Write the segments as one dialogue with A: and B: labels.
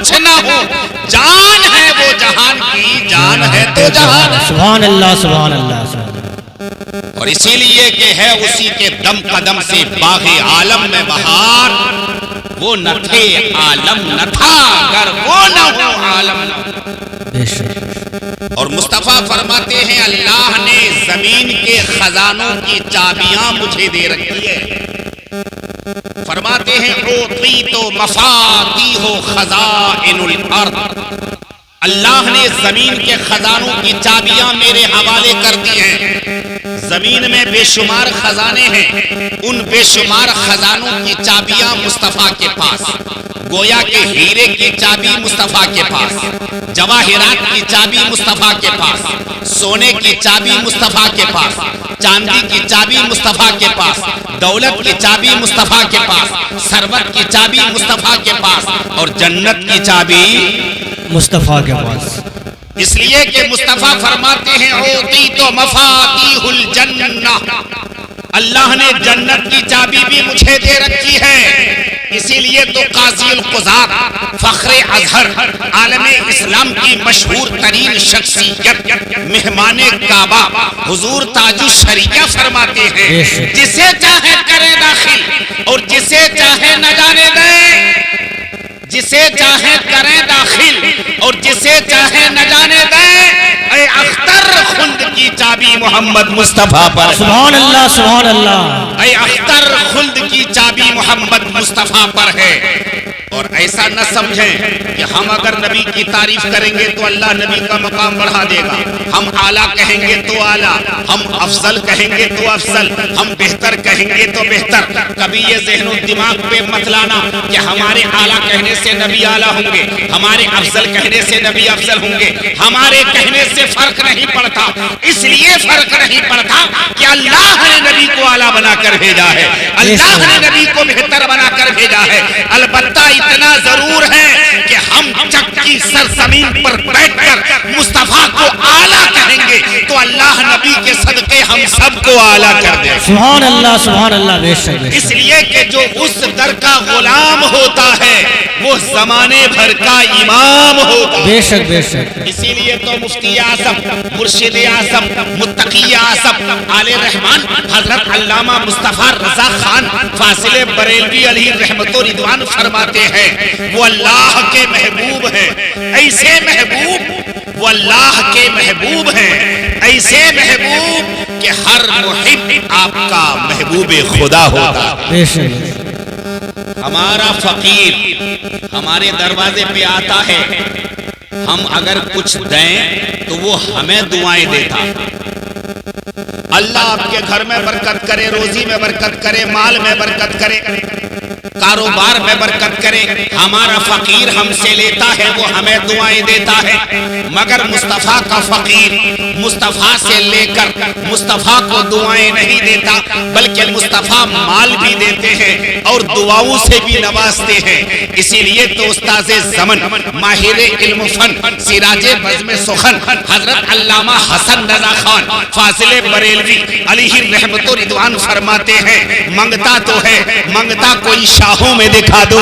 A: کچھ نہ ہو، جان ہے وہ جہان کی، جان ہے تو جہان ہے۔
B: سبحان اللہ سبحان اللہ سبحان اللہ۔
A: اور اسی لیے کہ ہے اسی کے دم قدم سے باغ عالم میں بہار، وہ نہ تھے عالم نہ تھا، اگر وہ نہ ہو عالم نہ ہو۔
B: بے شک۔
A: اور مصطفیٰ فرماتے ہیں اللہ نے زمین کے خزانوں کی چابیاں مجھے دے رکھی ہے۔ فرماتے ہیں اعطیت مفاتیح خزائن الارض، اللہ نے زمین کے خزانوں کی چابیاں میرے حوالے کر دی ہیں۔ زمین میں بے شمار خزانے ہیں، ان بے شمار خزانوں کی چابیاں مصطفیٰ کے پاس، گویا کہ ہیرے کی چابی مصطفیٰ کے پاس، جواہرات کی چابی مصطفیٰ کے پاس، سونے کی چابی مصطفیٰ کے پاس، چاندی کی چابی مصطفیٰ کے پاس، دولت کی چابی مصطفیٰ کے پاس، ثروت کی چابی مصطفیٰ کے پاس، اور جنت کی چابی
B: مصطفیٰ کے پاس۔
A: اس لیے کہ مصطفیٰ فرماتے ہیں اعطیت مفاتیح الجنہ، اللہ نے جنت کی چابی بھی مجھے دے رکھی ہے۔ اسی لیے تو قاضی القضات، فخر ازہر، عالم اسلام کی مشہور ترین شخصیت، مہمان کعبہ، حضور تاج الشریعہ فرماتے ہیں جسے چاہے کرے داخل اور جسے چاہے نہ جانے دے، جسے چاہے کریں داخل اور جسے چاہے نہ جانے دیں، اے اختر خلد کی چابی محمد مصطفیٰ پر۔
B: سبحان اللہ سبحان اللہ۔
A: اے اختر خلد کی چابی محمد مصطفیٰ پر ہے۔ اور ایسا نہ سمجھیں کہ ہم اگر نبی کی تعریف کریں گے تو اللہ نبی کا مقام بڑھا دے گا، ہم اعلیٰ کہیں گے تو اعلیٰ، ہم افضل کہیں گے تو افضل، ہم بہتر کہیں گے تو بہتر۔ کبھی یہ ذہن و دماغ پہ مت لانا کہ ہمارے اعلیٰ کہنے سے نبی اعلیٰ ہوں گے، ہمارے افضل کہنے سے نبی افضل ہوں گے، ہمارے کہنے سے فرق نہیں پڑتا۔ اس لیے فرق نہیں پڑتا کہ اللہ نے نبی کو اعلیٰ بنا کر بھیجا ہے، اللہ نے نبی کو بہتر بنا کر بھیجا ہے۔ البتہ اتنا ضرور ہے کہ ہم چکی سرزمین پر بیٹھ کر مصطفیٰ کو اعلیٰ کہیں گے تو اللہ نبی کے صدقے ہم سب کو اعلیٰ کر دے۔
B: سبحان اللہ سبحان اللہ۔ بے شک بے
A: اس
B: شک۔
A: لیے کہ جو اس در کا غلام ہوتا ہے وہ زمانے بھر کا امام ہوتا ہے۔
B: بے شک بے شک۔
A: اسی لیے تو مفتی اعظم، مرشد اعظم، متقی اعظم، آل رحمان حضرت علامہ مصطفیٰ رضا خان فاضل بریلوی علیہ رحمت و رضوان فرماتے ہیں وہ اللہ کے محبوب ہیں، ایسے محبوب، وہ اللہ کے محبوب ہیں، ایسے محبوب کہ ہر محب آپ کا محبوب خدا ہوتا ہے۔
B: بے شک۔
A: ہمارا فقیر ہمارے دروازے پہ آتا ہے، ہم اگر کچھ دیں تو وہ ہمیں دعائیں دیتا۔ اللہ آپ کے گھر میں برکت کرے، روزی میں برکت کرے، مال میں برکت کرے، کاروبار میں برکت کرے۔ ہمارا فقیر ہم سے لیتا ہے، وہ ہمیں دعائیں دیتا ہے۔ مگر مصطفیٰ کا فقیر مصطفیٰ سے لے کر مصطفیٰ کو دعائیں نہیں دیتا، بلکہ مصطفیٰ مال بھی دیتے ہیں اور دعاؤں سے بھی نوازتے ہیں۔ اسی لیے تو استاذ زمن، ماہر علم و فن، سراج بزم سخن حضرت علامہ حسن رضا خان فاضل بریلوی علیہ رحمت و رضوان فرماتے ہیں منگتا تو ہے، منگتا کوئی شاہوں میں دکھا دو،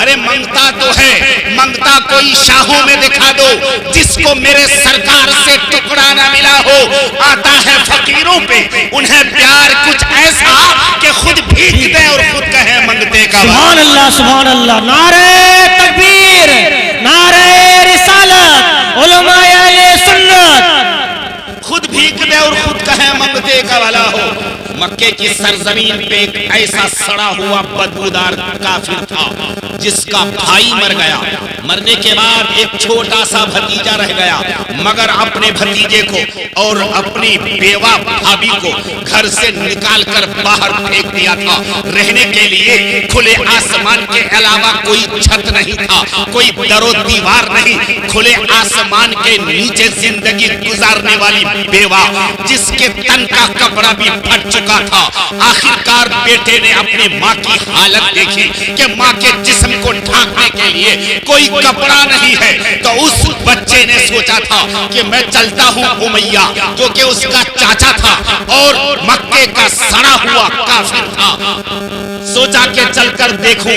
A: ارے منگتا تو ہے، منگتا کوئی شاہوں میں دکھا دو، جس کو میرے سرکار سے ٹکڑا نہ ملا ہو۔ آتا ہے فقیروں پہ انہیں پیار کچھ ایسا کہ خود بھیک دے اور خود کہے منگتے کا۔
B: سبحان اللہ سبحان اللہ۔ نعرہ تکبیر، نعرہ رسالت، علماء اہل سنت،
A: خود بھیک دے اور خود کہے منگتے کا والا ہو۔ مکے کی سرزمین پہ ایک ایسا سڑا ہوا بدبودار کافر تھا جس کا بھائی مر گیا، مرنے کے بعد ایک چھوٹا سا بھتیجا رہ گیا، مگر اپنے بھتیجے کو اور اپنی بیوہ بھابی کو گھر سے نکال کر باہر پھینک دیا تھا۔ رہنے کے لیے کھلے آسمان کے علاوہ کوئی چھت نہیں تھا، کوئی در و دیوار نہیں، کھلے آسمان کے نیچے زندگی گزارنے والی بیوہ جس کے تن کا کپڑا بھی پھٹ چکا تھا۔ آخرکار بیٹے نے اپنی ماں کی حالت دیکھی کہ ماں کے جسم کو ڈھانکنے کے لیے کوئی کپڑا نہیں ہے، تو اس بچے نے سوچا تھا کہ میں چلتا ہوں امیہ جو کہ اس کا چاچا تھا اور مکے کا سڑا ہوا کافر تھا، سوچا کہ چل کر دیکھوں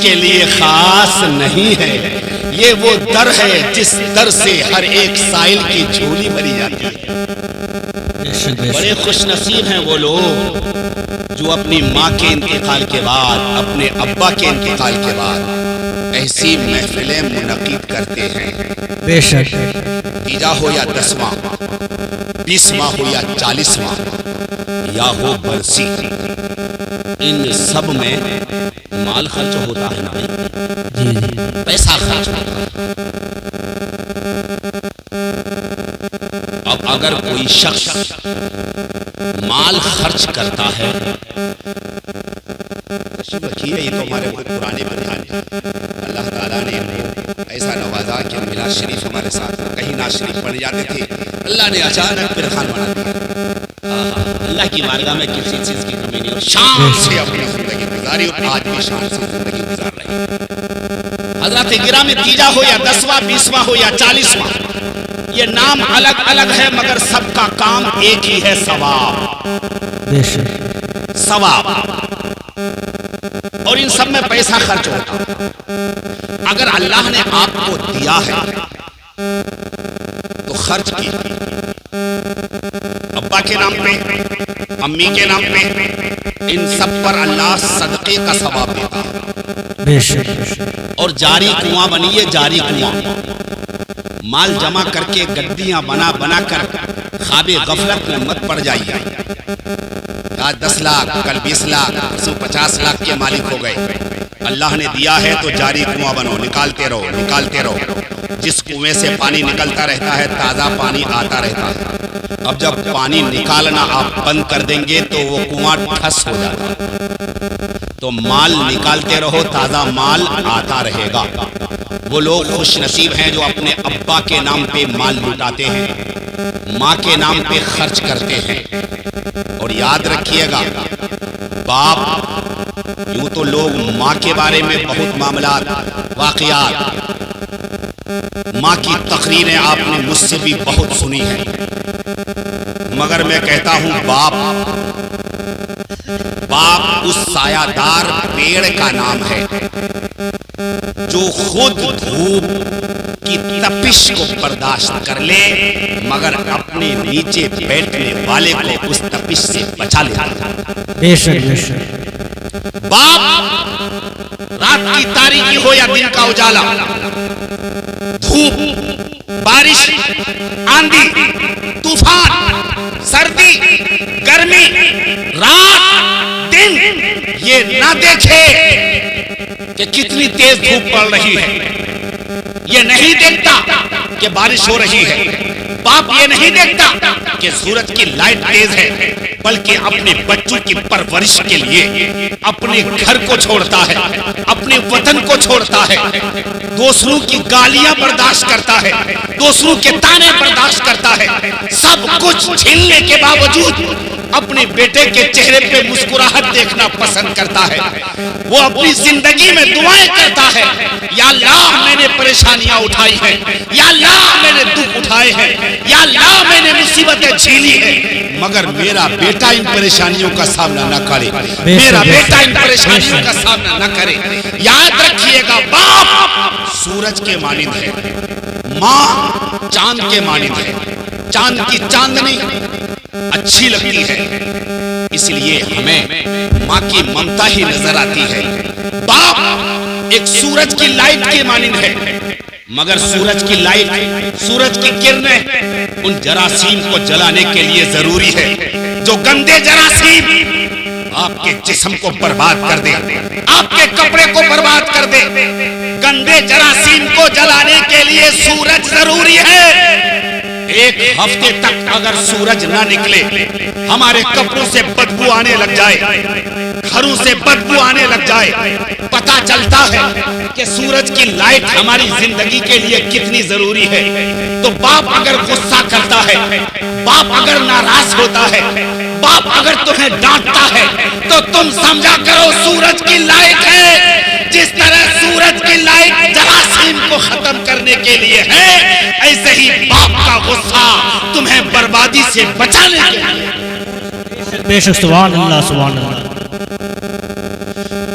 A: کے لیے خاص نہیں ہے، یہ وہ در ہے جس در سے ہر ایک سائل کی جھولی بھری جاتی ہے۔ بڑے خوش نصیب ہیں وہ لوگ جو اپنی ماں کے انتقال کے بعد، اپنے ابا کے انتقال کے بعد ایسی محفلیں منعقد کرتے ہیں،
B: بے شک،
A: تیجا ہو یا 10واں، 20واں ہو یا 40واں یا ہو برسی، ان سب میں مال خرچ ہوتا ہے نا، پیسہ خرچ ہوتا ہے۔ اب اگر کوئی شخص مال خرچ کرتا ہے، یہ تو ہمارے بہت پرانے بیان ہیں، اللہ تعالیٰ نے ایسا نوازا کہ میلاد شریف ہمارے ساتھ کہیں ناز شریف پڑھ جاتے تھے، اللہ نے اچانک پھر خان بنا دیا۔ اللہ کی بارگاہ میں کسی چیز کی کمی نہیں، اور شان سے اپنی زندگی گزاری، اور آج بھی شان سے زندگی گزار رہے ہیں۔ حضرات گرامی، تیجا ہو یا 10واں، 20واں ہو یا 40واں، یہ نام الگ الگ ہے مگر سب کا کام ایک ہی ہے، ثواب،
B: بے شک،
A: ثواب، اور ان سب میں پیسہ خرچ ہوتا۔ اگر اللہ نے آپ کو دیا ہے تو خرچ کیجیے، ابا کے نام پہ، امی کے نام پہ، ان سب پر اللہ صدقے کا ثواب دیتا ہے،
B: بے شک،
A: اور جاری کنواں بنیے، جاری کنواں، مال جمع کر کے گڈیاں بنا بنا کر خواب غفلت میں مت پڑ جائیے۔ آج 10 لاکھ، کل 20 لاکھ، 150 لاکھ کے مالک ہو گئے۔ اللہ نے دیا ہے تو جاری کنواں بنو، نکالتے رہو، نکالتے رہو۔ جس کنویں سے پانی نکلتا رہتا ہے، تازہ پانی آتا رہتا ہے۔ اب جب پانی نکالنا آپ بند کر دیں گے تو وہ کنواں ٹھس ہو جاتا ہے۔ تو مال نکالتے رہو، تازہ مال آتا رہے گا۔ وہ لوگ خوش نصیب ہیں جو اپنے ابا کے نام پہ مال لٹاتے ہیں، ماں کے نام پہ خرچ کرتے ہیں۔ اور یاد رکھیے گا، باپ، یوں تو لوگ ماں کے بارے میں بہت معاملات، واقعات، ماں کی تقریریں آپ نے مجھ سے بھی بہت سنی ہیں، مگر میں کہتا ہوں باپ اس سایہ دار پیڑ کا نام ہے جو خود دھوپ کی تپش کو برداشت کر لے مگر اپنے نیچے بیٹھنے والے کو اس تپش سے بچا لیتا ہے۔
B: بے شک، بے شک،
A: باپ، رات کی تاریکی ہو یا دن کا اجالا، دھوپ، بارش، آندھی، طوفان، سردی، گرمی، رات، دن، یہ نہ دیکھے کہ کتنی تیز دھوپ پڑ رہی ہے، یہ نہیں دیکھتا کہ بارش ہو رہی ہے، باپ یہ نہیں دیکھتا کہ سورج کی لائٹ تیز ہے، بلکہ اپنے بچوں کی پرورش کے لیے اپنے گھر کو چھوڑتا ہے، اپنے وطن کو چھوڑتا ہے، دوسروں کی گالیاں برداشت کرتا ہے، دوسروں کے تانے برداشت کرتا ہے، سب کچھ جھیلنے کے باوجود اپنے بیٹے کے چہرے پہ مسکراہٹ دیکھنا پسند کرتا ہے۔ وہ اپنی زندگی میں دعائیں کرتا ہے، یا اللہ میں نے پریشانیاں اٹھائی ہیں، یا اللہ میں نے دکھ اٹھائے ہیں، یا اللہ میں نے مصیبتیں جھیلی ہیں، مگر میرا بیٹا ان پریشانیوں کا سامنا نہ کرے، میرا بیٹا ان پریشانیوں کا سامنا نہ کرے۔ یاد رکھیے گا، باپ سورج کے مانند ہے، ماں چاند کے مانند ہے، چاند کی چاندنی اچھی لگتی ہے، اس لیے ہمیں ماں کی ممتا ہی نظر آتی ہے۔ باپ ایک سورج کی لائٹ کے مانند ہے، مگر سورج کی لائٹ، سورج کی کرنیں ان جراثیم کو جلانے کے لیے ضروری ہے، جو گندے جراثیم آپ کے جسم کو برباد کر دے، آپ کے کپڑے کو برباد کر دے۔ گندے جراثیم کو جلانے کے لیے سورج ضروری ہے۔ ایک ہفتے تک اگر سورج نہ نکلے، ہمارے کپڑوں سے بدبو آنے لگ جائے، گھروں سے بدبو آنے لگ جائے، پتہ چلتا ہے کہ سورج کی لائٹ ہماری زندگی کے لیے کتنی ضروری ہے۔ تو باپ اگر غصہ کرتا ہے، باپ اگر ناراض ہوتا ہے، باپ اگر تمہیں ڈانٹتا ہے، تو تم سمجھا کرو سورج کی لائٹ ہے۔ جس طرح سورج کی لائٹ جراثیم کو ختم کرنے کے لیے ہے، ایسے ہی باپ کا غصہ تمہیں بربادی سے بچانے کے لیے۔
B: بے شک، سبحان اللہ، سبحان اللہ۔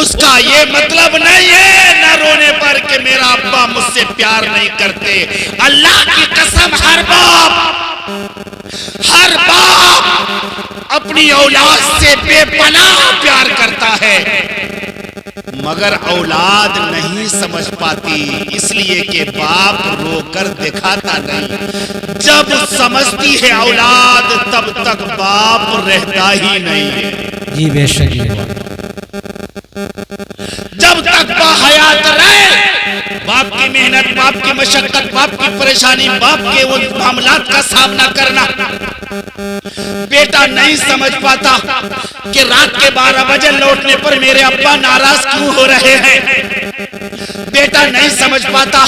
A: اس کا یہ مطلب نہیں ہے نہ رونے پر کہ میرا ابا مجھ سے پیار نہیں کرتے. اللہ کی قسم ہر باپ اپنی اولاد سے بے پناہ پیار کرتا ہے، مگر اولاد نہیں سمجھ پاتی، اس لیے کہ باپ رو کر دکھاتا نہیں. جب سمجھتی ہے اولاد تب تک باپ رہتا ہی نہیں ہے.
B: جی بے شک.
A: جب تک با حیات رہے، باپ کی محنت، باپ کی مشقت، باپ کی پریشانی، باپ کے وہ معاملات کا سامنا کرنا بیٹا نہیں سمجھ پاتا کہ رات کے 12 بجے لوٹنے پر میرے ابا ناراض کیوں ہو رہے ہیں. بیٹا نہیں سمجھ پاتا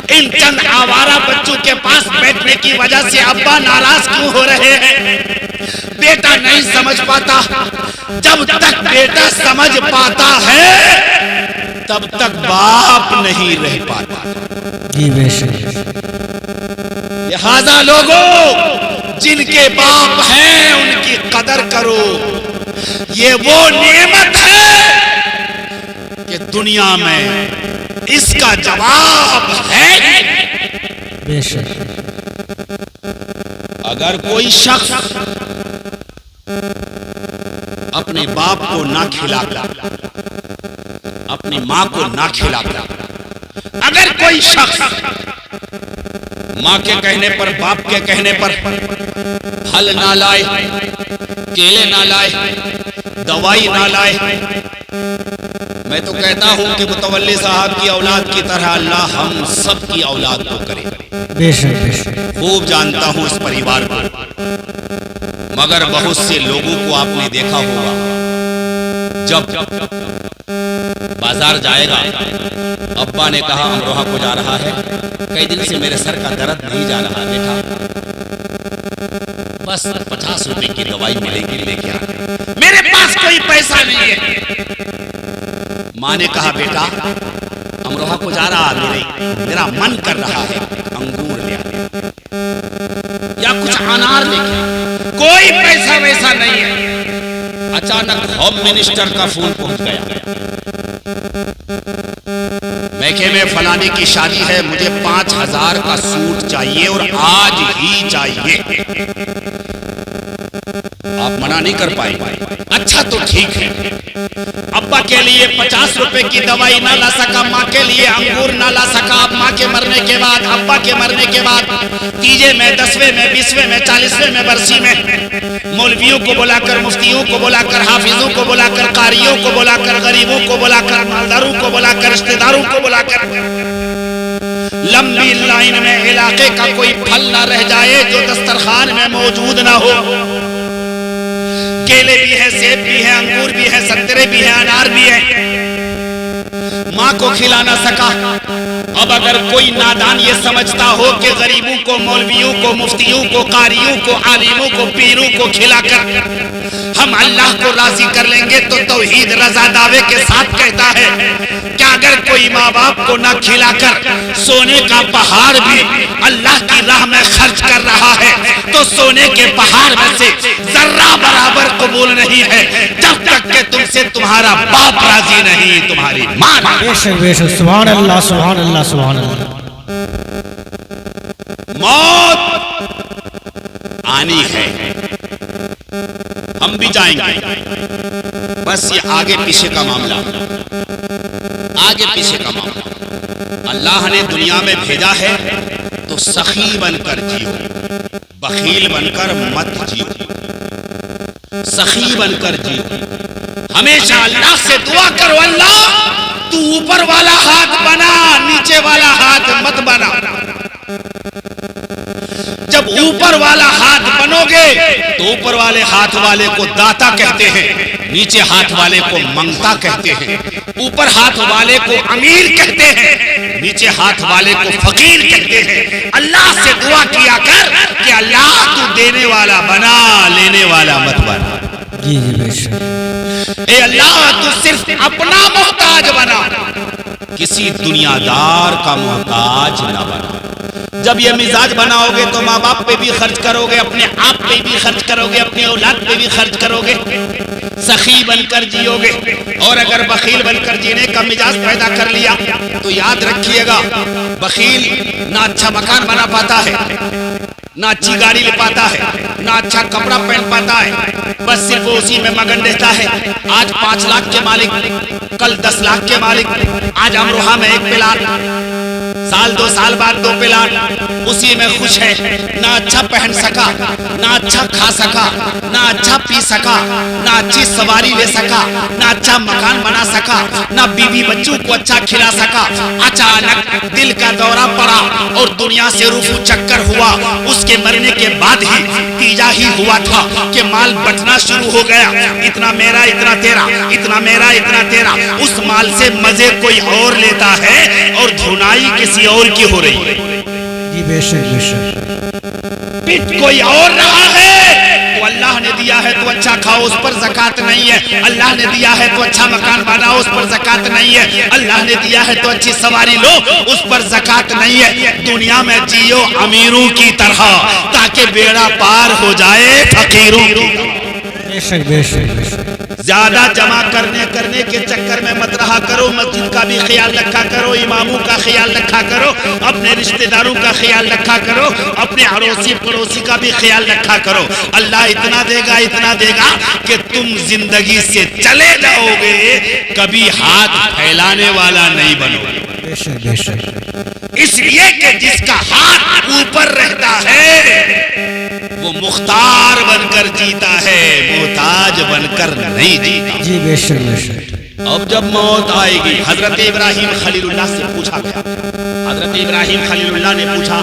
A: ان چند آوارہ بچوں کے پاس بیٹھنے کی وجہ سے ابا ناراض کیوں ہو رہے ہیں. بیٹا نہیں سمجھ پاتا. جب تک بیٹا سمجھ پاتا ہے تب تک باپ نہیں رہ پاتا.
B: جی بے شک.
A: لہذا لوگوں جن کے باپ ہیں ان کی قدر کرو. یہ وہ نعمت ہے کہ دنیا میں اس کا جواب ہے.
B: بے شک.
A: اگر کوئی شخص اپنے باپ کو نہ کھلاتا، اپنی ماں کو نہ کھلاتا، اگر کوئی شخص ماں کے کہنے پر، باپ کے کہنے پر پھل نہ لائے، کیلے نہ لائے، دوائی نہ لائے، میں تو کہتا ہوں کہ متولی صاحب کی اولاد کی طرح اللہ ہم سب کی اولاد کو کرے.
B: بے شک بے شک.
A: خوب جانتا ہوں اس پریوار کو، مگر بہت سے لوگوں کو آپ نے دیکھا ہوگا جب بازار جائے گا، ابا نے کہا امروہہ کو جا رہا ہے، کئی دن سے میرے سر کا درد نہیں جا رہا، بیٹا بس 50 روپے کی دوائی ملے گی لے کے آ. میرے پاس کوئی پیسہ نہیں ہے. ماں نے کہا بیٹا امروہہ کو جا رہا، میرا من کر رہا ہے انگور لے یا کچھ انار لے کے. کوئی پیسہ ویسا نہیں ہے. اچانک ہوم منسٹر کا فون پہنچ گیا، میکے میں فلانی کی شادی ہے، مجھے 5000 کا سوٹ چاہیے اور آج ہی چاہیے. آپ منع نہیں کر پائے. اچھا تو ٹھیک ہے. ابا کے لیے 50 روپے کی دوائی نہ لا سکا، ماں کے لیے انگور نہ لا سکا. اب ماں کے مرنے کے بعد، ابا کے مرنے کے بعد 30 میں 10ویں میں 20ویں میں 40ویں میں برسی میں مولویوں کو بلا کر، مفتیوں کو بلا کر، حافظوں کو بلا کر، قاریوں کو بلا کر، غریبوں کو بلا کر، مالداروں کو بلا کر، رشتہ داروں کو بلا کر، لمبی لائن میں علاقے کا کوئی پھل نہ رہ جائے جو دسترخوان میں موجود نہ ہو. کیلے بھی ہیں، سیب بھی ہیں، انگور بھی ہیں، سنترے بھی ہیں، انار بھی ہیں. ماں کو کھلا نہ سکا. اب اگر کوئی نادان یہ سمجھتا ہو کہ غریبوں کو، مولویوں کو، مفتیوں کو، قاریوں کو، عالموں کو، پیروں کو کھلا کر ہم اللہ کو راضی کر لیں گے، تو توحید رضا دعوے کے ساتھ کہتا ہے کہ اگر کوئی ماں باپ کو نہ کھلا کر سونے کا پہاڑ بھی اللہ کی راہ میں خرچ کر رہا ہے تو سونے کے پہاڑ میں سے ذرہ برابر قبول نہیں ہے جب تک کہ تم سے تمہارا باپ راضی نہیں، تمہاری ماں.
B: بے شک بے شک. سبحان اللہ سبحان اللہ سبحان اللہ.
A: موت آنی ہے، ہم بھی جائیں گے. بس یہ آگے پیچھے کا معاملہ، آگے پیچھے کا معاملہ. اللہ نے دنیا میں بھیجا ہے تو سخی بن کر جیو، بخیل بن کر مت جیو. سخی بن کر جیو. ہمیشہ اللہ سے دعا کرو، اللہ تو اوپر والا ہاتھ بنا، نیچے والا ہاتھ مت بنا. جب اوپر والا ہاتھ بنو گے تو اوپر والے ہاتھ والے کو داتا کہتے ہیں، نیچے ہاتھ والے کو منگتا کہتے ہیں. اوپر ہاتھ والے کو امیر کہتے ہیں، نیچے ہاتھ والے کو فقیر کہتے ہیں. اللہ سے دعا کیا کر کہ اللہ تو دینے والا بنا، لینے والا مت بنا.
B: جی جی بے شک.
A: اے اللہ تو صرف اپنا محتاج بنا، کسی دنیا دار کا محتاج نہ بنا. جب یہ مزاج بناؤ گے تو ماں باپ پہ بھی خرچ کرو گے، اپنے آپ پہ بھی خرچ کرو گے، اپنی اولاد پہ بھی خرچ کرو گے، سخی بن کر جیو گے۔ اور اگر بخیل بن کر جینے کا مزاج پیدا کر لیا تو یاد رکھیے گا، بخیل نہ اچھا مکان بنا پاتا ہے، نہ اچھی گاڑی لے پاتا ہے، نہ اچھا کپڑا پہن پاتا ہے، بس صرف اسی میں مگن رہتا ہے۔ آج 5 لاکھ کے مالک، کل 10 لاکھ کے مالک، آج امروہہ میں 1 پلاٹ، سال 2 سال بعد 2 پلاٹ، اسی میں خوش ہے۔ نہ اچھا پہن سکا، نہ اچھا کھا سکا، نہ اچھا پی سکا، نہ اچھی سواری لے سکا، نہ اچھا مکان بنا سکا، نہ بیوی بچوں کو اچھا کھلا سکا۔ اچانک دل کا دورہ پڑا اور دنیا سے رفو چکر ہوا۔ اس کے مرنے کے بعد ہی تیجا ہی ہوا تھا کہ مال بٹنا شروع ہو گیا، اتنا میرا اتنا تیرا، اتنا میرا اتنا تیرا۔ اس مال سے مزے کوئی اور لیتا ہے اور دھنائی کسی اور کی ہو رہی ہے۔
B: جی بے شک بے شک۔
A: پیٹ کوئی اور رہا ہے تو اللہ نے دیا ہے تو اچھا کھاؤ، اس پر زکات نہیں ہے۔ اللہ نے دیا ہے تو اچھا مکان بناؤ، اس پر زکات نہیں ہے۔ اللہ نے دیا ہے تو اچھی سواری لو، اس پر زکات نہیں ہے۔ دنیا میں جیو امیروں کی طرح تاکہ بیڑا پار ہو جائے فقیروں کی طرح۔
B: بے شک بے شک بے شک۔
A: زیادہ جمع کرنے کے چکر میں مت رہا کرو، مسجد کا بھی خیال رکھا کرو، اماموں کا خیال رکھا کرو، اپنے رشتہ داروں کا خیال رکھا کرو، اپنے اڑوسی پڑوسی کا بھی خیال رکھا کرو۔ اللہ اتنا دے گا کہ تم زندگی سے چلے جاؤ گے، کبھی ہاتھ پھیلانے والا نہیں بنو گے۔
B: بے شک بے شک۔
A: اس لیے کہ جس کا ہاتھ اوپر رہتا ہے وہ مختار بن کر جیتا ہے، محتاج بن کر نہیں جیتا۔
B: جی بے شک بے شک۔
A: اب جب موت آئے گی، حضرت ابراہیم خلیل اللہ سے پوچھا گیا، حضرت ابراہیم خلیل اللہ نے پوچھا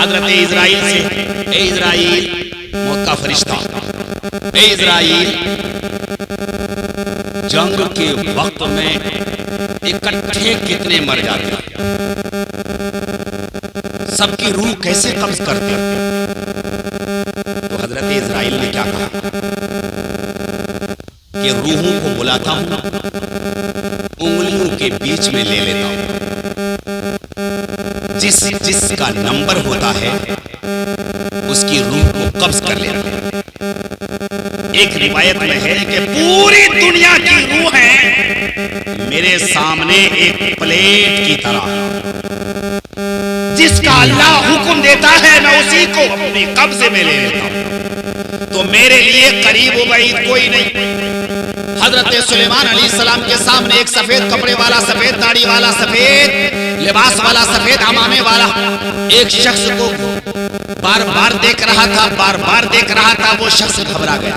A: حضرت اسرائیل سے، اے اسرائیل، موت کا فرشتہ، اے اسرائیل، جنگ کے وقت میں اکٹھے کتنے مر جاتے ہیں؟ سب کی روح کیسے قبض کرتے ہیں؟ تو حضرت اسرائیل نے کیا کہا کہ روحوں کو بلاتا ہوں، انگلیوں کے بیچ میں لے لیتا ہوں، جس کا نمبر ہوتا ہے اس کی روح کو قبض کر لیتا ہوں۔ ایک روایت میں ہے کہ پوری دنیا کی روح ہے میرے سامنے ایک پلیٹ کی طرح، جس کا اللہ حکم دیتا ہے میں اسی کو اپنے قبضے میں لے لیتا ہوں۔ تو میرے لیے قریب و بعید کوئی نہیں۔ حضرت سلیمان علیہ السلام کے سامنے ایک سفید کپڑے والا، سفید داڑھی والا، سفید لباس والا، سفید عمامے والا ایک شخص کو بار بار دیکھ رہا تھا، وہ شخص گھبرا گیا۔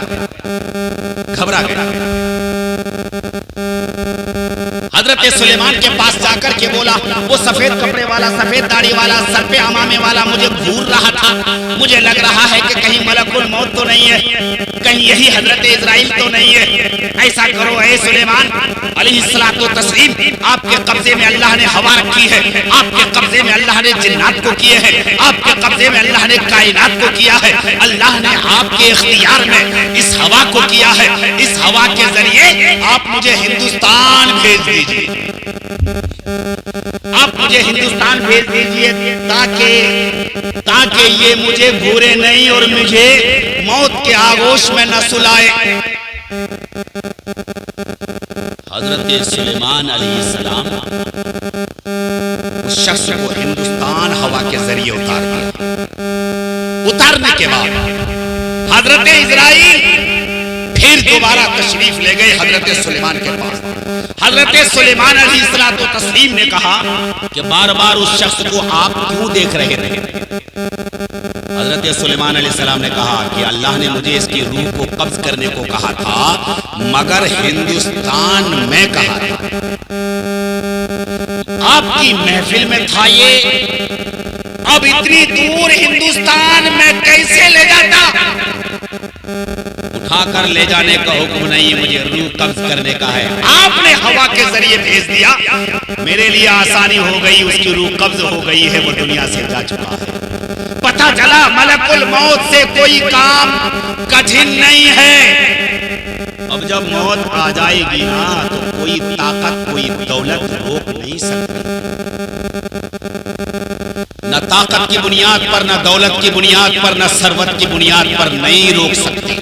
A: حضرت سلیمان کے پاس جا کر کے بولا، وہ سفید کپڑے والا، سفید داڑھی والا، سر پہ عمامے والا مجھے گھور رہا تھا، مجھے لگ رہا ہے کہ کہیں ملک الموت تو نہیں ہے، کہیں یہی حضرت اسرائیل تو نہیں ہے۔ ایسا کرو اے سلیمان علیہ الصلوۃ والتسلیم، آپ کے قبضے میں اللہ نے ہوا رکھی ہے، آپ کے قبضے میں اللہ نے جنات کو کیے ہیں، آپ کے قبضے میں اللہ نے کائنات کو کیا ہے، اللہ نے آپ کے اختیار میں اس ہوا کو کیا ہے۔ اس ہوا کے ذریعے آپ مجھے ہندوستان بھیج دیجیے، آپ مجھے ہندوستان بھیج دیجیے تاکہ یہ مجھے گھورے نہیں اور مجھے موت کے آغوش میں نہ سلائے۔ حضرت سلیمان علیہ السلام اس شخص کو ہندوستان ہوا کے ذریعے اتار دیا۔ اتارنے کے بعد حضرت اسرائیل پھر دوبارہ تشریف لے گئے حضرت سلیمان کے پاس۔ حضرت سلیمان علیہ الصلوۃ والتسلیم نے کہا کہ بار بار اس شخص کو آپ کیوں دیکھ رہے تھے؟ حضرت سلیمان علیہ السلام نے کہا کہ اللہ نے مجھے اس کی روح کو قبض کرنے کو کہا تھا، مگر ہندوستان میں کہا تھا، آپ کی محفل میں تھا یہ، اب اتنی دور ہندوستان میں کیسے لے جاتا؟ اٹھا کر لے جانے کا حکم نہیں، مجھے روح قبض کرنے کا ہے۔ آپ نے ہوا کے ذریعے بھیج دیا، میرے لیے آسانی ہو گئی، اس کی روح قبض ہو گئی ہے، وہ دنیا سے جا چکا ہے۔ پتہ چلا ملک الموت سے کوئی کام کٹھن نہیں ہے۔ اب جب موت آ جائے گی نا تو کوئی طاقت، کوئی دولت روک نہیں سکتی، نہ طاقت کی بنیاد پر، نہ دولت کی بنیاد پر، نہ ثروت کی بنیاد پر نہیں روک سکتے،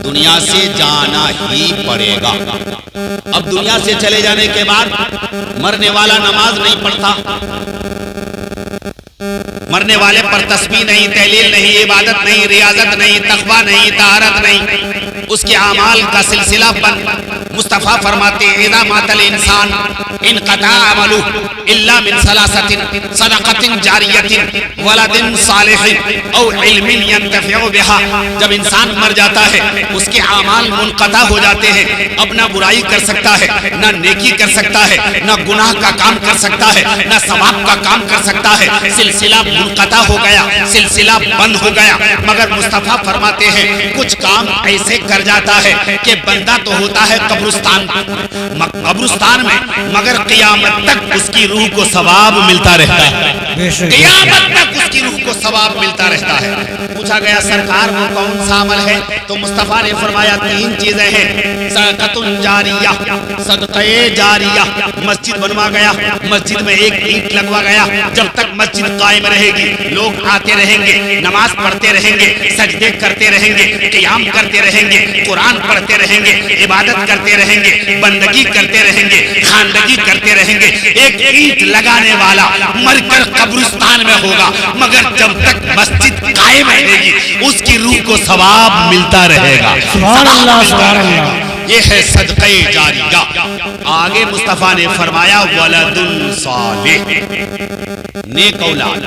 A: دنیا سے جانا ہی پڑے گا۔ اب دنیا سے چلے جانے کے بعد مرنے والا نماز نہیں پڑھتا، مرنے والے پر تسبیح نہیں، تہلیل نہیں، عبادت نہیں، ریاضت نہیں، تقویٰ نہیں، طہارت نہیں، اس کے اعمال کا سلسلہ بند۔ مصطفیٰ فرماتے ہیں اذا مات الانسان انقطع عمله الا من ثلاثة صدقة جاریة ولد صالح او علم ينتفع بها، جب انسان مر جاتا ہے اس کے اعمال منقطع ہو جاتے ہیں، اب نہ برائی کر سکتا ہے، نہ نیکی کر سکتا ہے، نہ گناہ کا کام کر سکتا ہے، نہ ثواب کا کام کر سکتا ہے، سلسلہ منقطع ہو گیا، سلسلہ بند ہو گیا۔ مگر مصطفیٰ فرماتے ہیں کچھ کام ایسے کر جاتا ہے کہ بندہ تو ہوتا ہے قبرستان میں، مگر قیامت تک اس کی روح کو ثواب ملتا رہتا ہے، قیامت تک اس کی روح کو ثواب ملتا رہتا ہے۔ پوچھا گیا سرکار وہ کون سا عمل ہے؟ تو مصطفیٰ نے فرمایا 3 چیزیں ہیں، صدقۃ جاریہ، صدقہ جاریہ، مسجد بنوا گیا، مسجد میں ایک اینٹ لگوا گیا، جب تک مسجد قائم رہے گی لوگ آتے رہیں گے، نماز پڑھتے رہیں گے، سجدے کرتے رہیں گے، قیام کرتے رہیں گے، قرآن پڑھتے رہیں گے، عبادت کرتے رہیں گے، بندگی کرتے رہیں گے، خاندگی کرتے رہیں گے۔ ایک اینٹ لگانے والا مر کر قبرستان میں ہوگا، مگر جب تک مسجد قائم رہے گی اس کی روح کو ثواب ملتا رہے گا۔
B: سبحان اللہ، سبحان اللہ۔
A: یہ ہے صدقہ جاریہ۔ آگے مصطفیٰ نے فرمایا ولد صالح، نیک اولاد۔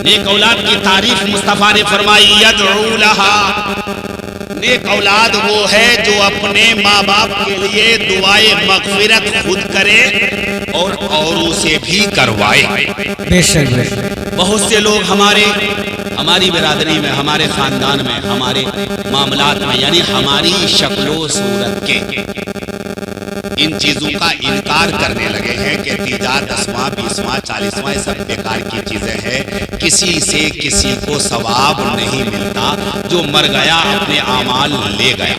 A: نیک اولاد کی تعریف مصطفیٰ نے فرمائی یدعو لہا، نیک اولاد وہ ہے جو اپنے ماں باپ کے لیے دعائے مغفرت خود کرے اور اوروں سے بھی کروائے۔
B: بے شک بے شک۔
A: بہت سے لوگ ہماری برادری میں، ہمارے خاندان میں، ہمارے معاملات میں، یعنی ہماری شکل و صورت کے ان چیزوں کا انکار کرنے لگے ہیں کہ تیجا 10واں 20واں 40واں سب بیکار کی چیزیں ہیں، کسی سے کسی کو ثواب نہیں ملتا، جو مر گیا اپنے اعمال لے گیا۔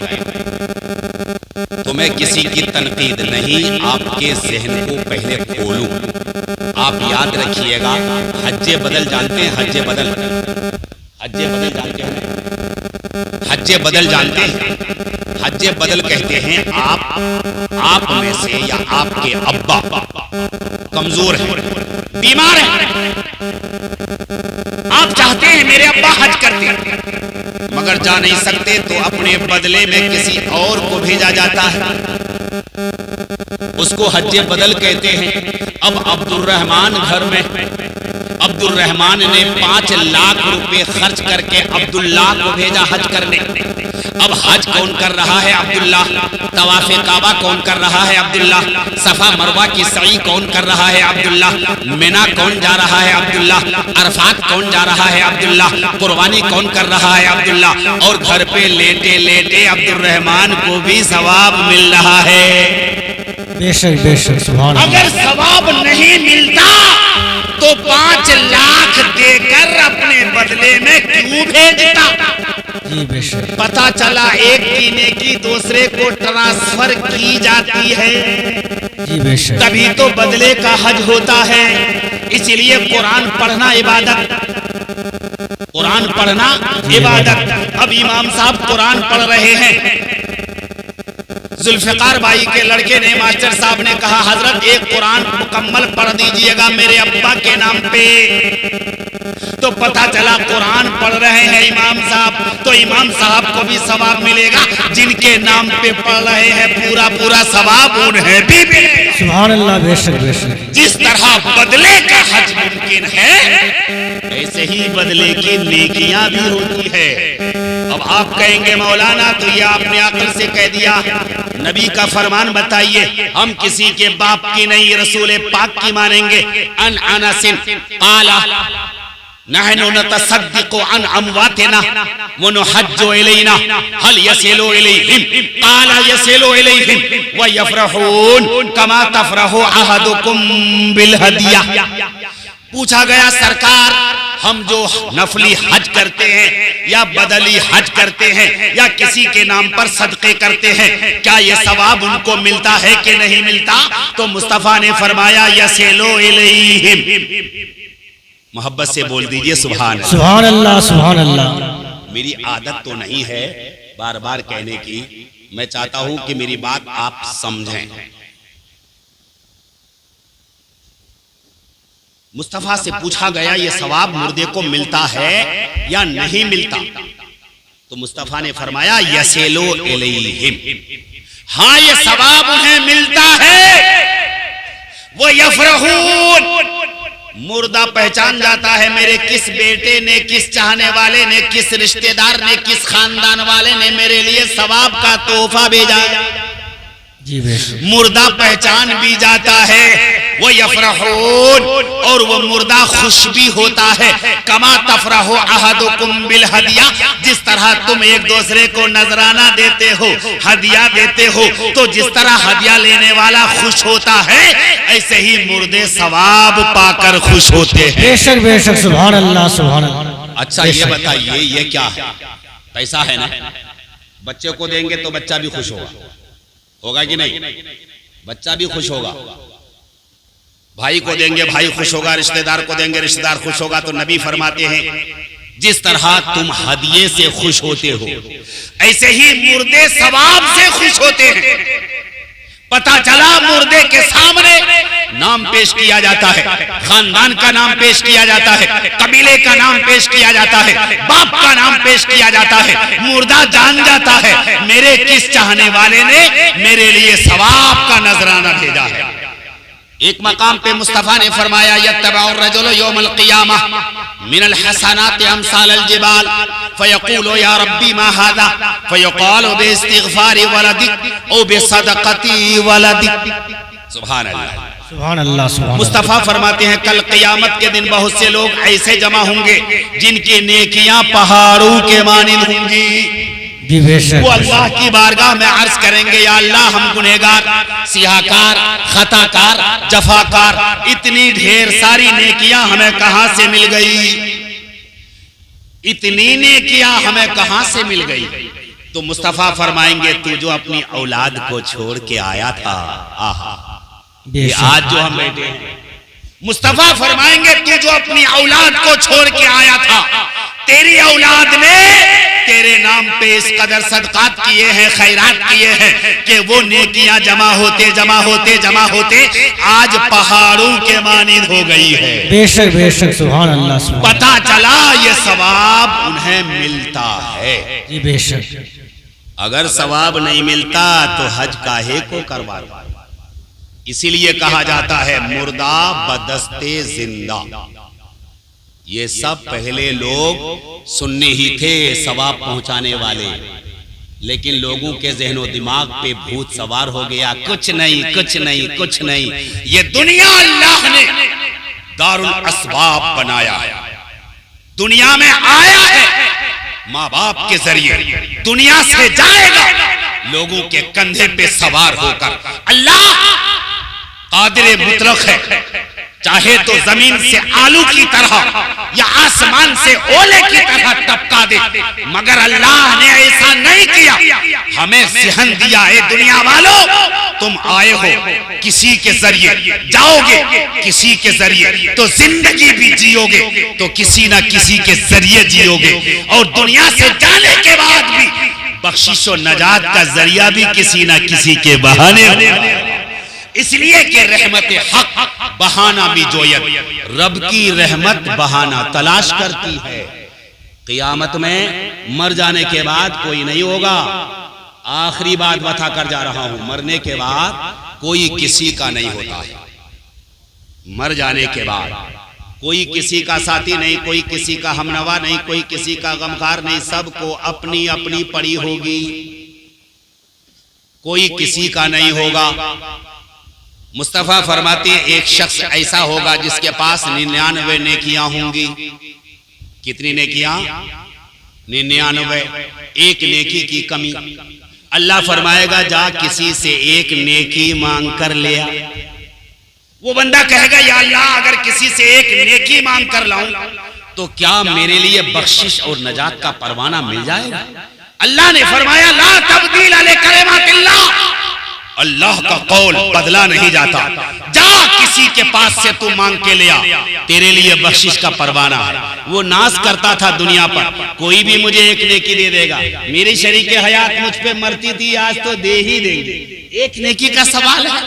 A: تو میں کسی کی تنقید نہیں، آپ کے ذہن کو پہلے کھولوں۔ آپ یاد رکھیے گا، حج بدل جانتے ہیں؟ حج بدل جانتے ہیں؟ حج بدل جانتے ہیں؟ حج بدل کہتے ہیں آپ میں سے یا آپ کے ابا کمزور ہیں، بیمار ہیں، آپ چاہتے ہیں میرے ابا حج کرتے ہیں مگر جا نہیں سکتے، تو اپنے بدلے میں کسی اور کو بھیجا جاتا ہے، اس کو حج بدل کہتے ہیں۔ اب عبد الرحمان گھر میں، عبد الرحمان نے 5 لاکھ روپے خرچ کر کے عبداللہ کو بھیجا حج کرنے۔ اب حج کون کر رہا ہے؟ عبداللہ۔ طواف کعبہ کون کر رہا ہے؟ عبداللہ۔ صفا مروہ کی سعی کون کر رہا ہے؟ عبداللہ۔ مینا کون جا رہا ہے؟ عبداللہ۔ عرفات کون جا رہا ہے؟ عبداللہ۔ قربانی کون کر رہا ہے؟ عبداللہ۔ اور گھر پہ لیٹے لیٹے عبد الرحمان کو بھی ثواب مل رہا ہے۔
B: بے شک بے شک، سبحان اللہ۔
A: اگر ثواب نہیں ملتا تو 5 لاکھ دے کر اپنے بدلے میں کیوں بھیجتا؟
B: جی بے شک۔
A: پتا چلا ایک کی نیکی دوسرے کو ٹرانسفر کی جاتی ہے،
B: جی بے شک۔
A: تبھی تو بدلے کا حج ہوتا ہے۔ اسی لیے قرآن پڑھنا عبادت، قرآن پڑھنا عبادت۔ اب امام صاحب قرآن پڑھ رہے ہیں، ذوالفقار بھائی کے لڑکے نے، ماسٹر صاحب نے کہا حضرت ایک قرآن مکمل پڑھ دیجئے گا میرے ابا کے نام پہ۔ تو پتا چلا قرآن پڑھ رہے ہیں امام صاحب، تو امام صاحب کو بھی ثواب ملے گا، جن کے نام پہ پڑھ رہے ہیں پورا ثواب انہیں بھی ملے گا۔
B: سبحان اللہ، بے شک بے شک۔
A: جس طرح بدلے کا حج ممکن ہے، ایسے ہی بدلے کی نیکیاں بھی ہوتی ہے۔ اب آپ کہیں گے مولانا تو یہ آپ نے عقل سے کہہ دیا، نبی کا فرمان بتائیے، ہم کسی کے باپ کی نہیں رسول پاک کی مانیں گے۔ ان انس قال نحن نتصدق عن امواتنا ونحج الینا هل يصل الیہم قال يصل الیہم ويفرحون كما تفرح احدكم بالهدیہ۔ پوچھا گیا سرکار ہم جو نفلی حج کرتے ہیں یا بدلی حج کرتے ہیں یا کسی کے نام پر صدقے کرتے ہیں، کیا یہ ثواب ان کو ملتا ہے کہ نہیں ملتا؟ تو مصطفیٰ نے فرمایا یصل الیہم، محبت سے بول دیجئے سبحان اللہ.
B: سبحان اللہ سبحان اللہ.
A: میری عادت تو نہیں ہے بار بار کہنے کی، میں چاہتا ہوں کہ میری بات آپ سمجھیں. مصطفیٰ سے پوچھا گیا یہ ثواب مردے کو ملتا ہے یا نہیں ملتا؟ تو مصطفیٰ نے فرمایا یسلو الیہم، ہاں یہ ثواب انہیں ملتا ہے. وہ یفرحون، مردہ پہچان جاتا ہے میرے کس بیٹے نے، کس چاہنے والے نے، کس رشتہ دار نے، کس خاندان والے نے میرے لیے ثواب کا تحفہ بھیجا.
B: جی بے شک.
A: مردہ پہچان بھی جاتا ہے. وہ یفرحون، اور وہ مردہ خوش بھی ہوتا ہے. کما تفرح احدکم بالہدیہ، جس طرح تم ایک دوسرے کو نذرانہ دیتے ہو، ہدیہ دیتے ہو، تو جس طرح ہدیہ لینے والا خوش ہوتا ہے، ایسے ہی مردے ثواب پا کر خوش ہوتے ہیں.
B: بے شک بے شک. سبحان اللہ سبحان اللہ.
A: اچھا یہ بتائیے یہ کیا ہے؟ پیسہ ہے نا؟ بچے کو دیں گے تو بچہ بھی خوش ہوگا، ہوگا کہ نہیں؟ بچہ بھی خوش ہوگا. بھائی کو دیں گے بھائی خوش ہوگا، رشتہ دار کو دیں گے رشتہ دار خوش ہوگا. تو نبی فرماتے ہیں جس طرح تم ہدیے سے خوش ہوتے ہو، ایسے ہی مردے ثواب سے خوش ہوتے ہیں. پتا چلا مردے کے سامنے نام پیش کیا جاتا ہے، خاندان کا نام پیش کیا جاتا ہے، قبیلے کا نام پیش کیا جاتا ہے، باپ کا نام پیش کیا جاتا ہے. مردہ جان جاتا ہے میرے کس چاہنے والے نے میرے لیے ثواب کا نذرانہ بھیجا ہے. ایک مقام پہ مصطفیٰ نے فرمایا یتبع الرجل یوم القیامہ من الحسنات امثال الجبال فیقول یا ربی ما هذا فیقال باستغفار ولدک او بصدقتی ولدک. سبحان اللہ
B: سبحان اللہ سبحان اللہ.
A: مصطفیٰ فرماتے ہیں کل قیامت کے دن بہت سے لوگ ایسے جمع ہوں گے جن کی نیکیاں پہاڑوں کے مانند ہوں گی.
B: جی بے شک.
A: وہ اللہ کی بارگاہ میں عرض کریں گے یا اللہ ہم گنہگار، سیاہکار، خطاکار، جفاکار، اتنی ڈھیر ساری نیکیاں ہمیں کہاں سے مل گئی، اتنی نیکیاں ہمیں کہاں سے مل گئی. تو مصطفیٰ فرمائیں گے تو جو اپنی اولاد کو چھوڑ کے آیا تھا، آہا
B: بے
A: یہ
B: شک.
A: آج جو ہم بیٹھے ہیں. مصطفیٰ فرمائیں گے تو جو اپنی اولاد کو چھوڑ کے آیا تھا، تیری اولاد نے تیرے نام پہ اس قدر صدقات کیے ہیں، خیرات کیے ہیں کہ وہ نیکیاں جمع ہوتے آج پہاڑوں کے مانند ہو گئی ہے.
B: بے شک بے شک. سبحان اللہ سبحان اللہ.
A: پتا چلا یہ ثواب انہیں ملتا ہے.
B: جی بے شک.
A: اگر ثواب نہیں ملتا تو حج کاہے کو کرواتا. اسی لیے کہا جاتا ہے مردہ بدستے زندہ. یہ سب پہلے لوگ سننے ہی تھے ثواب پہنچانے والے، لیکن لوگوں کے ذہن و دماغ پہ بھوت سوار ہو گیا. کچھ نہیں کچھ نہیں کچھ نہیں. یہ دنیا اللہ نے دار الاسباب بنایا ہے. دنیا میں آیا ہے ماں باپ کے ذریعے، دنیا سے جائے گا لوگوں کے کندھے پہ سوار ہو کر. اللہ قادر مطلق ہے، چاہے تو زمین سے آلو کی طرح یا آسمان سے اولے کی طرح ٹپکا دے، مگر اللہ نے ایسا نہیں کیا. ہمیں ذہن دیا اے دنیا والوں، تم آئے ہو کسی کے ذریعے، جاؤ گے کسی کے ذریعے، تو زندگی بھی جیو گے تو کسی نہ کسی کے ذریعے جیو گے، اور دنیا سے جانے کے بعد بھی بخشش و نجات کا ذریعہ بھی کسی نہ کسی کے بہانے. اس لیے کہ رحمت حق بہانہ بھی جویت، رب کی رحمت بہانہ تلاش کرتی ہے. قیامت میں مر جانے کے بعد کوئی نہیں ہوگا. آخری بات بتا کر جا رہا ہوں، مرنے کے بعد کوئی کسی کا نہیں ہوتا ہے. مر جانے کے بعد کوئی کسی کا ساتھی نہیں، کوئی کسی کا ہمنوا نہیں، کوئی کسی کا غمخار نہیں. سب کو اپنی اپنی پڑی ہوگی، کوئی کسی کا نہیں ہوگا. مصطفیٰ فرماتے ہیں ایک شخص ایسا ہوگا جس کے پاس 99 نیکیاں ہوں گی. کتنی نیکیاں؟ 99. ایک نیکی کی کمی. اللہ فرمائے گا جا کسی سے ایک نیکی مانگ کر لیا. وہ بندہ کہے گا یا اللہ اگر کسی سے ایک نیکی مانگ کر لاؤں تو کیا میرے لیے بخشش اور نجات کا پروانہ مل جائے گا؟ اللہ نے فرمایا لا تبدیل لکلمات اللہ، اللہ کا قول بدلا نہیں جاتا. جا کسی کسی کے پاس سے تو مانگ کے لیا، تیرے لیے بخشش کا پروانہ ہے۔ وہ ناز کرتا تھا دنیا پر، کوئی بھی مجھے ایک نیکی دے دے گا، میری شریک حیات مجھ پہ مرتی تھی، آج تو دے ہی دیں گے۔ ایک نیکی کا سوال ہے،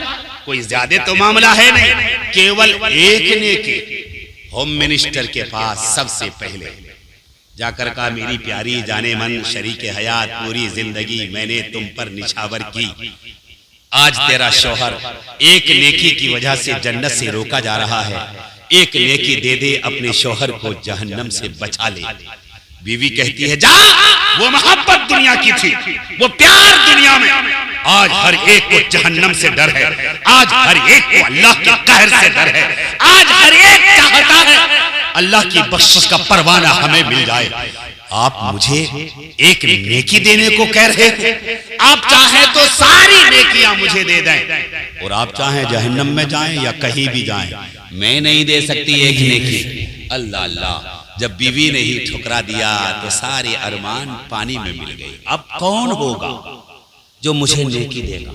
A: کوئی زیادہ تو معاملہ ہے نہیں، کیول ایک نیکی۔ ہوم منسٹر کے پاس سب سے پہلے جا کر کہا، میری پیاری جانے من شریک حیات، پوری زندگی میں نے تم پر نچھاور کی، آج تیرا شوہر ایک نیکی کی وجہ سے جنت سے روکا جا رہا ہے، ایک نیکی دے دے، اپنے شوہر کو جہنم سے بچا لے۔ بیوی کہتی ہے، جا، وہ محبت دنیا کی تھی، وہ پیار دنیا میں، آج ہر ایک کو جہنم سے ڈر ہے، آج ہر ایک کو اللہ کے قہر سے ڈر ہے، آج ہر ایک چاہتا ہے اللہ کی بخشش کا پروانہ ہمیں مل جائے۔ آپ مجھے ایک نیکی دینے کو کہہ رہے ہیں، آپ چاہیں تو ساری نیکیاں مجھے دے دیں، اور آپ چاہیں جہنم میں جائیں یا کہیں بھی جائیں، میں نہیں دے سکتی ایک نیکی۔ اللہ اللہ، جب بیوی نے ہی ٹھکرا دیا تو سارے ارمان پانی میں مل گئے۔ اب کون ہوگا جو مجھے نیکی دے گا؟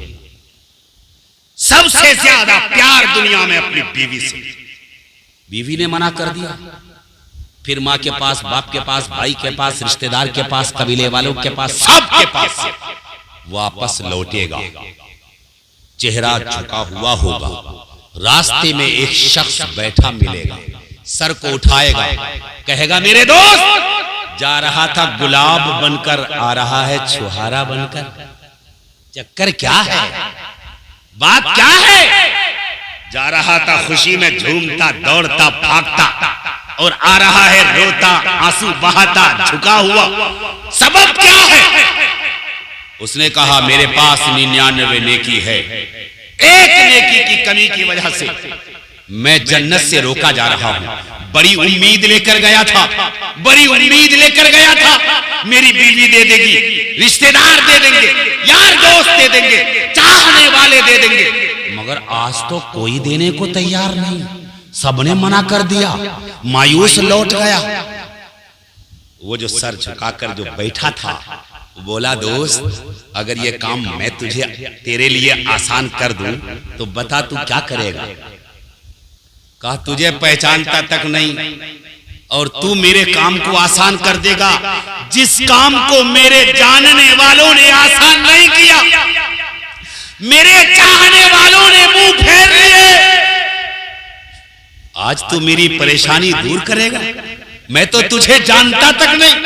A: سب سے زیادہ پیار دنیا میں اپنی بیوی سے، بیوی نے منع کر دیا، پھر ماں کے پاس، باپ کے پاس، بھائی کے پاس، رشتہ دار کے پاس، قبیلے والوں کے پاس، سب کے پاس سے واپس لوٹے گا، چہرہ جھکا ہوا ہوگا، راستے میں ایک شخص بیٹھا ملے گا، سر کو اٹھائے گا، کہے گا، میرے دوست، جا رہا تھا گلاب بن کر، آ رہا ہے چھہارا بن کر، چکر کیا ہے، بات کیا ہے؟ جا رہا تھا خوشی میں جھومتا، دوڑتا، بھاگتا، اور آ رہا ہے روتا، آنسو بہاتا، جھکا ہوا، سبب کیا ہے؟ اس نے کہا، میرے پاس 99 نیکی ہے، ایک نیکی کی کمی کی وجہ سے میں جنت سے روکا جا رہا ہوں۔ بڑی امید لے کر گیا تھا، بڑی امید لے کر گیا تھا، میری بیوی دے دے گی، رشتہ دار دے دیں گے، یار دوست دے دیں گے، چاہنے والے دے دیں گے، مگر آج تو کوئی دینے کو تیار نہیں، سب نے منع کر دیا، مایوس لوٹ گیا۔ وہ جو سر جھکا کر جو بیٹھا تھا، بولا، دوست، اگر یہ کام میں تجھے تیرے لیے آسان کر دوں تو بتا تو کیا کرے گا؟ کہا، تجھے پہچانتا تک نہیں اور تو میرے کام کو آسان کر دے گا، جس کام کو میرے جاننے والوں نے آسان نہیں کیا، میرے چاہنے والوں نے منہ پھیر لیے، آج تو میری پریشانی دور کرے گا؟ میں تو تجھے جانتا تک نہیں،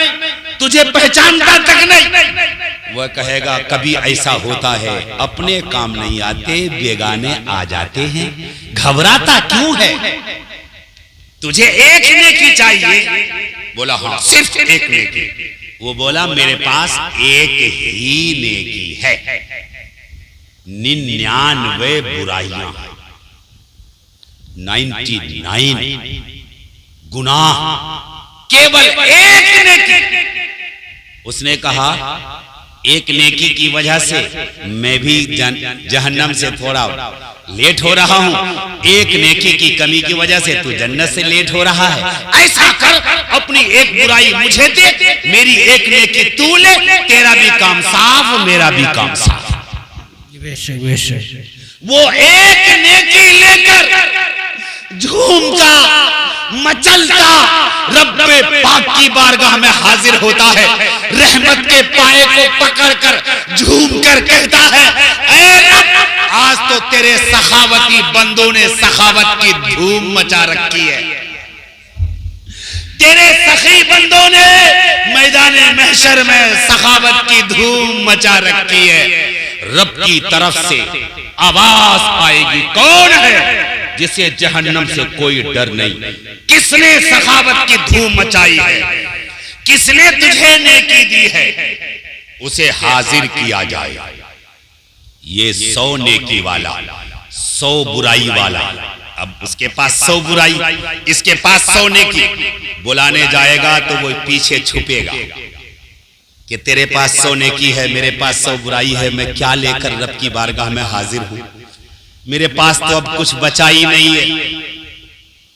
A: تجھے پہچانتا تک نہیں۔ وہ کہے گا، کبھی ایسا ہوتا ہے، اپنے کام نہیں آتے، بیگانے آ جاتے ہیں، گھبراتا کیوں ہے؟ تجھے ایک نیکی چاہیے؟ بولا، ہاں، صرف ایک نیکی۔ وہ بولا، میرے پاس ایک ہی نیکی ہے، 99 برائیاں، 99 گناہ، کیول ایک نیکی۔ اس نے کہا، ایک نیکی کی وجہ سے میں بھی جہنم سے تھوڑا لیٹ ہو رہا ہوں، ایک نیکی کی کمی کی وجہ سے تو جنت سے لیٹ ہو رہا ہے، ایسا کر، اپنی ایک برائی مجھے دے، میری ایک نیکی تو لے، تیرا بھی کام صاف، میرا بھی کام صاف۔ وہ ایک نیکی لے کر جھومتا، مچلتا، رب پاک کی بارگاہ میں حاضر ہوتا ہے، رحمت کے پائے کو پکڑ کر جھوم کر کہتا ہے، اے رب، آج تو تیرے سخاوتی بندوں نے سخاوت کی دھوم مچا رکھی ہے، تیرے سخی بندوں نے میدان محشر میں سخاوت کی دھوم مچا رکھی ہے۔ رب کی طرف سے آواز آئے گی، کون ہے جسے جہنم سے کوئی ڈر نہیں؟ کس نے سخاوت کی دھوم مچائی ہے؟ کس نے تجھے نیکی دی ہے؟ اسے حاضر کیا جائے۔ یہ 100 نیکی والا، 100 برائی والا، اب اس کے پاس 100 برائی، اس کے پاس 100 نیکی، بلانے جائے گا تو وہ پیچھے چھپے گا کہ تیرے پاس 100 نیکی ہے، میرے پاس 100 برائی ہے، میں کیا لے کر رب کی بارگاہ میں حاضر ہوں؟ میرے پاس تو اب کچھ بچا ہی نہیں ہے،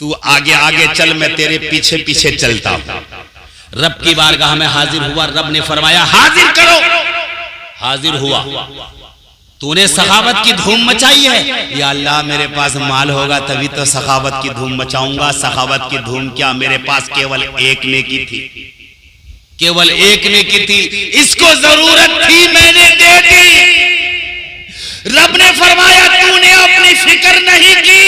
A: تو آگے آگے چل، میں تیرے پیچھے پیچھے چلتا ہوں۔ رب کی بارگاہ میں حاضر ہوا، رب نے فرمایا، حاضر کرو۔ حاضر ہوا، تو نے سخاوت کی دھوم مچائی ہے، یا اللہ میرے پاس مال ہوگا تبھی تو سخاوت کی دھوم مچاؤں گا۔ سخاوت کی دھوم کیا، میرے پاس کیول ایک نیکی تھی، کیول ایک نیکی تھی، اس کو ضرورت تھی میں نے دے دی۔ رب نے فرمایا تو نے اپنی فکر نہیں کی۔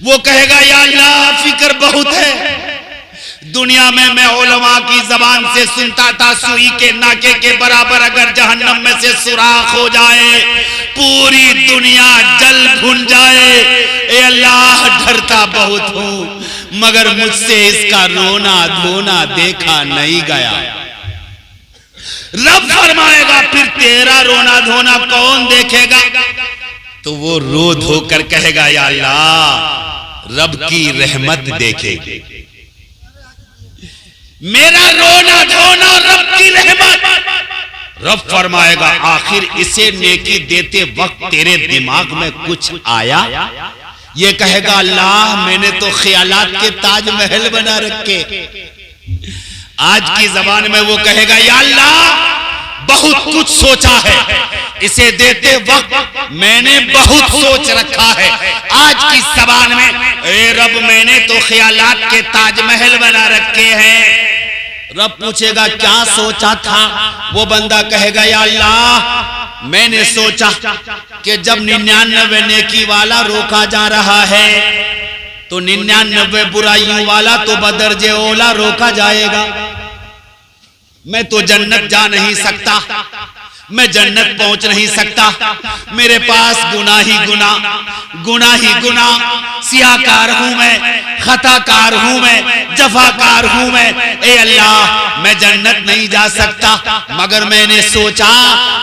A: وہ کہے گا یا اللہ فکر بہت ہے، دنیا میں علماء کی زبان سے سنتا تھا سوئی کے ناکے کے برابر اگر جہنم میں سے سوراخ ہو جائے پوری دنیا جل بھن جائے۔ اے اللہ ڈرتا بہت ہوں مگر مجھ سے اس کا رونا دھونا دیکھا نہیں گیا۔ رب فرمائے گا پھر تیرا رونا دھونا کون دیکھے گا؟ تو وہ رو دھو کر کہے گا یا اللہ رب کی رحمت دیکھے گی، میرا رونا دھونا رب کی رحمت۔ رب فرمائے گا آخر اسے نیکی دیتے وقت تیرے دماغ میں کچھ آیا؟ یہ کہے گا اللہ میں نے تو خیالات کے تاج محل بنا رکھے۔ آج کی زبان میں وہ کہے گا یا اللہ بہت کچھ سوچا ہے، اسے دیتے وقت میں نے بہت سوچ رکھا ہے۔ آج کی زبان میں اے رب میں نے تو خیالات کے تاج محل بنا رکھے ہیں۔ رب پوچھے گا کیا سوچا تھا؟ وہ بندہ کہے گا یا اللہ میں نے سوچا کہ جب 99 نیکی والا روکا جا رہا ہے تو 99 برائیوں والا تو بدرجے اولا روکا جائے گا۔ میں تو جنت جا نہیں سکتا، میں جنت پہنچ نہیں سکتا، میرے پاس گناہ ہی گناہ، سیاہکار ہوں میں، خطا کار ہوں میں، جفاکار ہوں میں۔ اے اللہ میں جنت نہیں جا سکتا مگر میں نے سوچا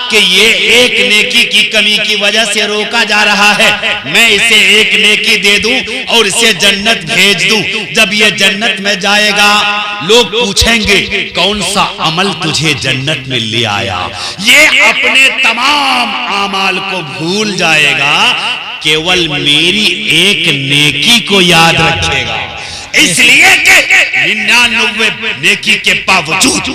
A: کہ یہ ایک نیکی کی کمی کی وجہ سے روکا جا رہا ہے، میں اسے ایک نیکی دے دوں اور اسے جنت بھیج دوں۔ جب یہ جنت میں جائے گا لوگ پوچھیں گے کون سا عمل تجھے جنت میں لے آیا؟ یہ اپنے تمام اعمال کو بھول جائے گا، کیول میری ایک نیکی کو یاد رکھے گا۔ اس لیے کہ 99 نیکی کے باوجود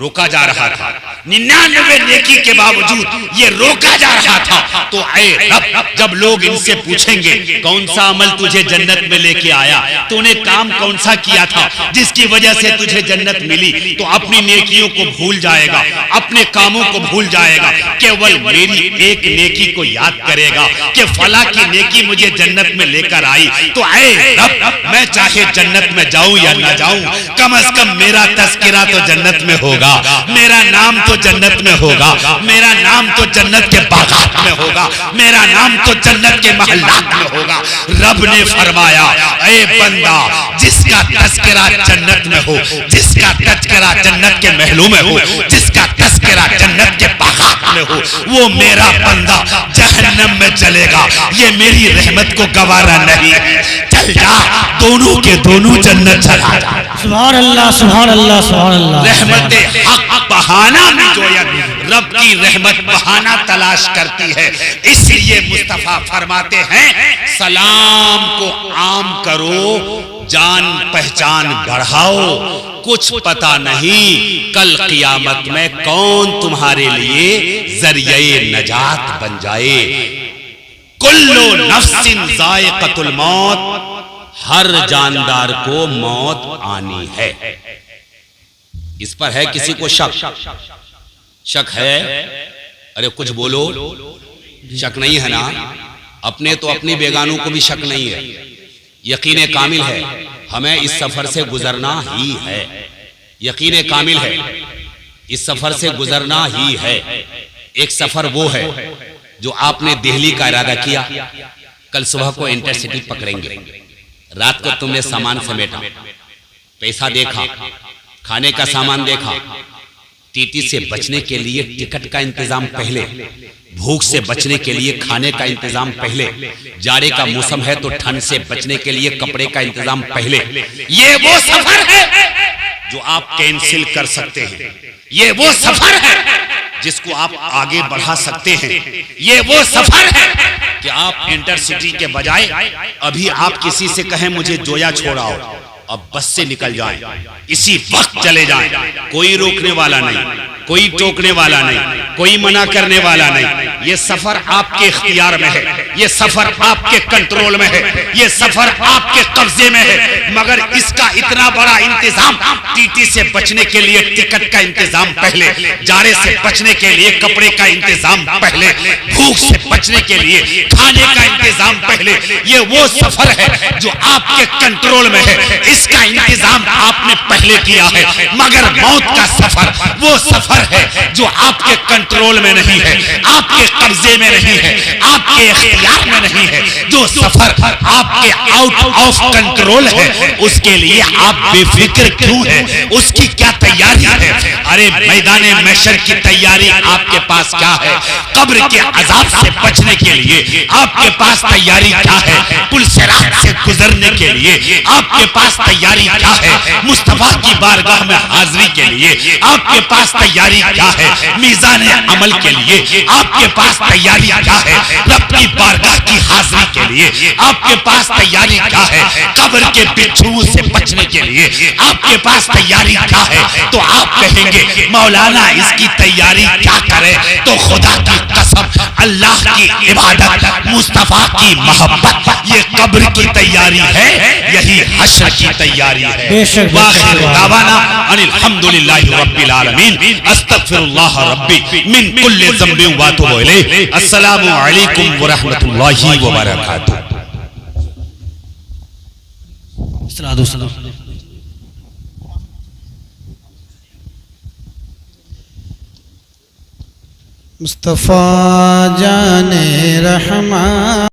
A: روکا جا رہا تھا، 99 نیکی کے باوجود یہ روکا جا رہا تھا۔ تو اے رب جب لوگ ان سے پوچھیں گے کون سا عمل تجھے جنت میں لے کے آیا، تو نے کام کون سا کیا تھا جس کی وجہ سے تجھے جنت ملی، تو اپنی نیکیوں کو بھول جائے گا، اپنے کاموں کو بھول جائے گا، کیول میری ایک نیکی کو یاد کرے گا کہ فلاں کی نیکی مجھے جنت میں لے کر آئی۔ تو اے رب میں چاہے جنت میں جاؤں یا نہ جاؤں کم از کم میرا تذکرہ تو جنت میں ہوگا، میرا نام تو جنت میں ہوگا، میرا نام تو جنت کے باغات میں ہوگا، میرا نام تو جنت کے محلات میں ہوگا۔ رب نے فرمایا اے بندہ جس کا تذکرہ جنت میں ہو، جس کا تذکرہ جنت کے محلوں میں ہو، جس کا تذکرہ جنت کے باغات میں ہو، وہ میرا بندہ جہنم میں چلے گا، یہ میری رحمت کو گوارا نہیں ہے۔ چل جا دونوں کے دونوں جنت چلا جا۔
B: سبحان اللہ سبحان اللہ سبحان اللہ۔
A: رحمت حق بہانہ میں جویا رب کی رحمت بہانہ تلاش کرتی ہے، اس لیے مصطفیٰ فرماتے ہیں سلام کو عام کرو، جان پہچان بڑھاؤ، کچھ پتا نہیں کل قیامت میں کون تمہارے لیے ذریعہ نجات بن جائے۔ کلو نفس ذائقۃ الموت، ہر جاندار کو موت آنی ہے۔ اس پر ہے کسی کو شک ہے؟ ارے کچھ بولو، شک نہیں ہے نا؟ اپنے تو اپنی بیگانوں کو بھی شک نہیں ہے، یقین کامل ہے ہمیں اس سفر سے گزرنا ہی ہے، یقین کامل ہے اس سفر سے گزرنا ہی ہے۔ ایک سفر وہ ہے جو آپ نے دہلی کا ارادہ کیا، کل صبح کو انٹرسٹی پکڑیں گے، رات کو تم نے سامان سمیٹا، پیسہ دیکھا، کھانے کا سامان دیکھا، ٹی سے بچنے کے لیے ٹکٹ کا انتظام پہلے، بھوک سے بچنے کے لیے کھانے کا انتظام پہلے، جاڑے کا موسم ہے تو ٹھنڈ سے بچنے کے لیے کپڑے کا انتظام پہلے۔ یہ وہ سفر ہے جو آپ کینسل کر سکتے ہیں، یہ وہ سفر ہے جس کو آپ آگے بڑھا سکتے ہیں، یہ وہ سفر ہے کہ آپ انٹرسٹی کے بجائے ابھی آپ کسی سے کہیں مجھے جویا چھوڑاؤ، اب بس سے نکل جائیں، اسی وقت چلے جائیں، کوئی روکنے والا نہیں، کوئی ٹوکنے والا نہیں، کوئی منع کرنے والا نہیں. یہ سفر آپ کے اختیار میں ہے, یہ سفر آپ کے کنٹرول میں ہے, یہ سفر آپ کے قبضے میں ہے, مگر اس کا اتنا بڑا انتظام, ٹی ٹی سے بچنے کے لیے ٹکٹ کا انتظام پہلے, جارے سے بچنے کے لیے کپڑے کا انتظام پہلے, بھوک سے بچنے کے لیے کھانے کا انتظام پہلے. یہ وہ سفر ہے جو آپ کے کنٹرول میں ہے, اس کا انتظام آپ نے پہلے کیا ہے. مگر موت کا سفر وہ سفر ہے جو آپ کے کنٹرول میں نہیں ہے, آپ کے قبضے میں نہیں ہے, آپ کے اختیار میں نہیں ہے. جو سفر آپ کے آؤٹ آف کنٹرول ہے, اس کے لیے آپ بے فکر کیوں ہیں؟ اس کی کیا تیاری ہے؟ ارے میدان محشر کی تیاری آپ کے پاس کیا ہے؟ قبر کے عذاب سے بچنے کے لیے آپ کے پاس تیاری کیا ہے؟ پل صراط سے گزرنے کے لیے آپ کے پاس تیاری کیا ہے؟ مصطفیٰ کی بارگاہ میں حاضری کے لیے آپ کے پاس تیاری کیا ہے؟ میزان عمل کے لیے آپ کے پاس تیاری کیا ہے؟ رب کی بارگاہ کی حاضری کے لیے آپ کے پاس تیاری کیا ہے؟ قبر کے بچھو سے بچنے کے لیے آپ کے پاس تیاری کیا ہے؟ تو آپ کہیں گے مولانا اس کی تیاری کیا کرے؟ تو خدا کی قسم, اللہ کی عبادت, مصطفیٰ کی محبت, یہ قبر کی تیاری ہے, یہی حشر کی تیاری ہے. واخر دعوانا ان الحمدللہ رب العالمین. استغفر اللہ ربی من کل ذنب واتوب الیہ. السلام علیکم ورحمۃ اللہ وبرکاتہ.
C: مصطفیٰ جان رحمان